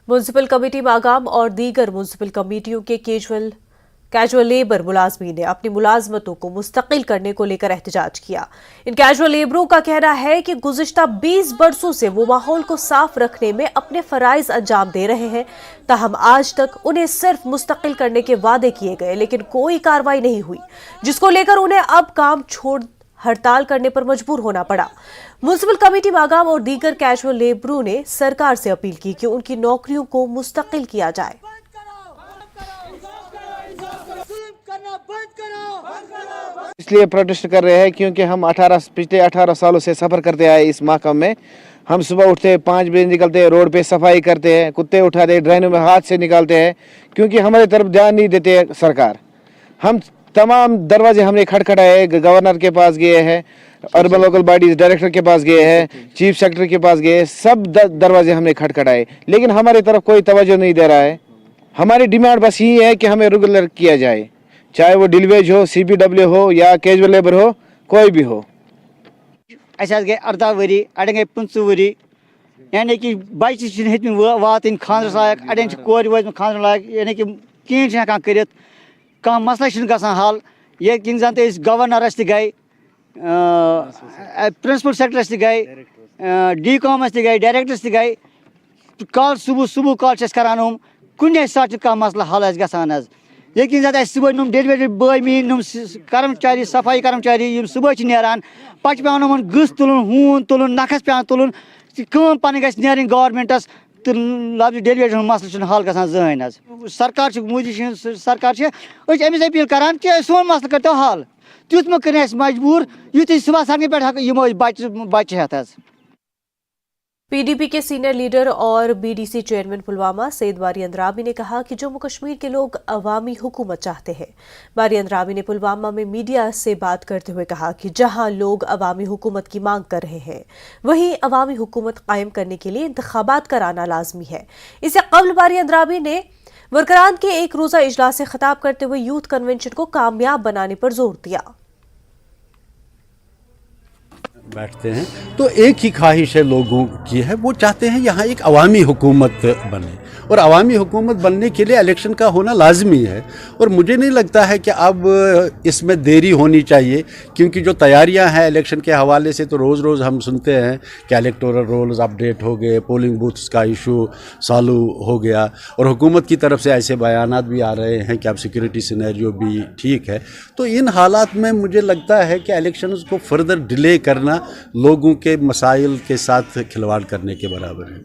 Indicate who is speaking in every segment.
Speaker 1: Municipal committee Magam और दीगर municipal कमेटियों के कैजुअल लेबर मुलाजमीन ने अपनी मुलाजमतों को मुस्तकिल करने को लेकर एहतजाज किया। इन कैजुअल लेबरों का कहना है कि गुज़िश्ता 20 बरसों से वो माहौल को साफ रखने में अपने फराइज अंजाम दे रहे हैं, ताहम आज तक उन्हें सिर्फ मुस्तकिल करने के वादे किए गए लेकिन कोई कार्रवाई नहीं हुई, जिसको लेकर उन्हें अब काम छोड़ हड़ताल करने पर मजबूर होना पड़ा। म्युनिसिपल कमेटी मागाम और दीगर कैजुअल लेबरों ने सरकार से अपील की कि उनकी नौकरियों को मुस्तकिल किया जाए।
Speaker 2: इसलिए प्रोटेस्ट कर रहे हैं क्योंकि हम पिछले 18 सालों से सफ़र करते आए इस महकमे में। हम सुबह उठते हैं 5 बजे, निकलते हैं, रोड पे सफाई करते हैं, कुत्ते उठाते हैं, ड्रेनों में हाथ से निकालते हैं, क्योंकि हमारी तरफ ध्यान नहीं देते हैं सरकार। हम तमाम दरवाजे हमने खटखटाए, गवर्नर के पास गए हैं, अर्बन लोकल बॉडीज डायरेक्टर के पास गए हैं, चीफ सेक्रेटरी के पास गए, सब दरवाजे हमने खटखटाए, लेकिन हमारी तरफ कोई तवज्जो नहीं दे रहा है। हमारी डिमांड बस यही है कि हमें रेगुलर किया जाए, चाहे वो डिलवेज हो, CPW हो या कैजुअल लेबर हो, कोई भी हो।
Speaker 3: गए 18 वरी, अड़े गए 15 वरी, यानी कि बच्चे हेतम वातन खानस लायक, अड़े कोर वजन खानस लायक, यानी कि कहें हेकान कर मसला गसान हल। ये जन तो गवर्नरस गए, प्रिंसिपल सेक्रेटरीस गए, DCOMस गए, डायरेक्टर्स गए, कल सुबह कल करान कुन सात मसला हल गसान। यकीन जन सुबह नुम डेलीवरी बॉय मीन नुम कर्मचारी सफाई कर्मचारी सुबह नान पे पे गस तुलन, हून तुलन, नखस पे तुलन, कम पन ग गवर्नमेंटस तो लफ्ज डेलीवरी मसल हल गसान जहन। सरकार मोदी सरकार अमिस अपील करान कि सोन मसल करतो हल, तुत मे कर मजबूर युत सुबह सड़क पे बच्चे हेत।
Speaker 1: PDP के सीनियर लीडर और BDC चेयरमैन पुलवामा सैयद बारी अंद्राबी ने कहा कि जम्मू कश्मीर के लोग अवामी हुकूमत चाहते हैं। बारी अंद्राबी ने पुलवामा में मीडिया से बात करते हुए कहा कि जहां लोग अवामी हुकूमत की मांग कर रहे हैं, वहीं अवामी हुकूमत कायम करने के लिए इंतखाबात कराना लाजमी है। इससे कबल बारी अंद्राबी ने वर्करान के एक रोजा इजलास से खिताब करते हुए यूथ कन्वेंशन को कामयाब बनाने पर जोर दिया।
Speaker 4: बैठते हैं तो एक ही ख्वाहिश है लोगों की है, वो चाहते हैं यहाँ एक अवामी हुकूमत बने, और अवामी हुकूमत बनने के लिए इलेक्शन का होना लाजमी है। और मुझे नहीं लगता है कि अब इसमें देरी होनी चाहिए, क्योंकि जो तैयारियां हैं इलेक्शन के हवाले से तो रोज़ हम सुनते हैं कि इलेक्टोरल रोल्स अपडेट हो गए, पोलिंग बूथ्स का इशू चालू हो गया, और हुकूमत की तरफ से ऐसे बयानात भी आ रहे हैं कि अब सिक्योरिटी सिनेरियो भी ठीक है। तो इन हालात में मुझे लगता है कि इलेक्शंस को फर्दर डिले करना लोगों के मसाइल के साथ खिलवाड़ करने के बराबर है।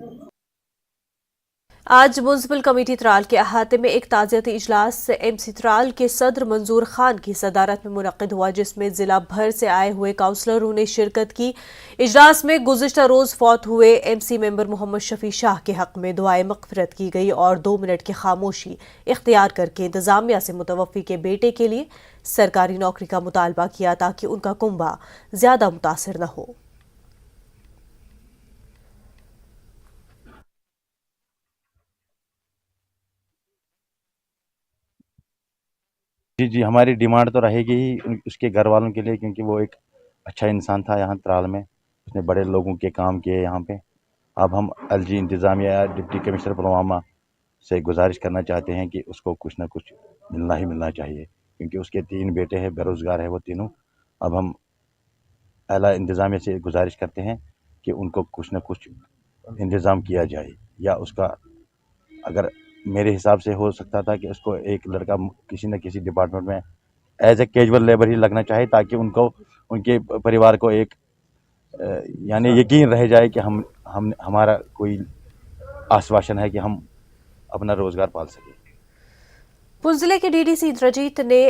Speaker 1: आज म्युनिसिपल कमेटी त्राल के अहाते में एक ताज़ियती इजलास MC त्राल के सदर मंजूर खान की सदारत में मुनक्किद हुआ, जिसमें जिला भर से आए हुए काउंसलरों ने शिरकत की। इजलास में गुज़िश्ता रोज फौत हुए MC मेंबर मोहम्मद शफी शाह के हक में दुआए मग़फ़िरत की गई और 2 मिनट की खामोशी इख्तियार करके इंतजामिया से मुतवफ़ी के बेटे के लिए सरकारी नौकरी का मुतालबा किया ताकि उनका कुंबा ज्यादा मुतासिर न हो।
Speaker 5: जी, हमारी डिमांड तो रहेगी ही उसके घर वालों के लिए, क्योंकि वो एक अच्छा इंसान था यहाँ त्राल में, उसने बड़े लोगों के काम किए यहाँ पे। अब हम LG इंतज़ामिया डिप्टी कमिश्नर पुलवामा से गुजारिश करना चाहते हैं कि उसको कुछ ना कुछ मिलना ही मिलना चाहिए, क्योंकि उसके 3 बेटे हैं, बेरोज़गार है वो तीनों। अब हम आला इंतज़ामिया से गुजारिश करते हैं कि उनको कुछ ना कुछ इंतज़ाम किया जाए, या उसका अगर मेरे हिसाब से हो सकता था कि उसको एक लड़का किसी न किसी डिपार्टमेंट में एज ए कैजुअल लेबर ही लगना चाहे, ताकि उनको उनके परिवार को एक यानी यकीन रह जाए कि हम हमारा कोई आश्वासन है कि हम अपना रोजगार पाल सकें।
Speaker 1: पुंछ जिले के DDC इंद्रजीत ने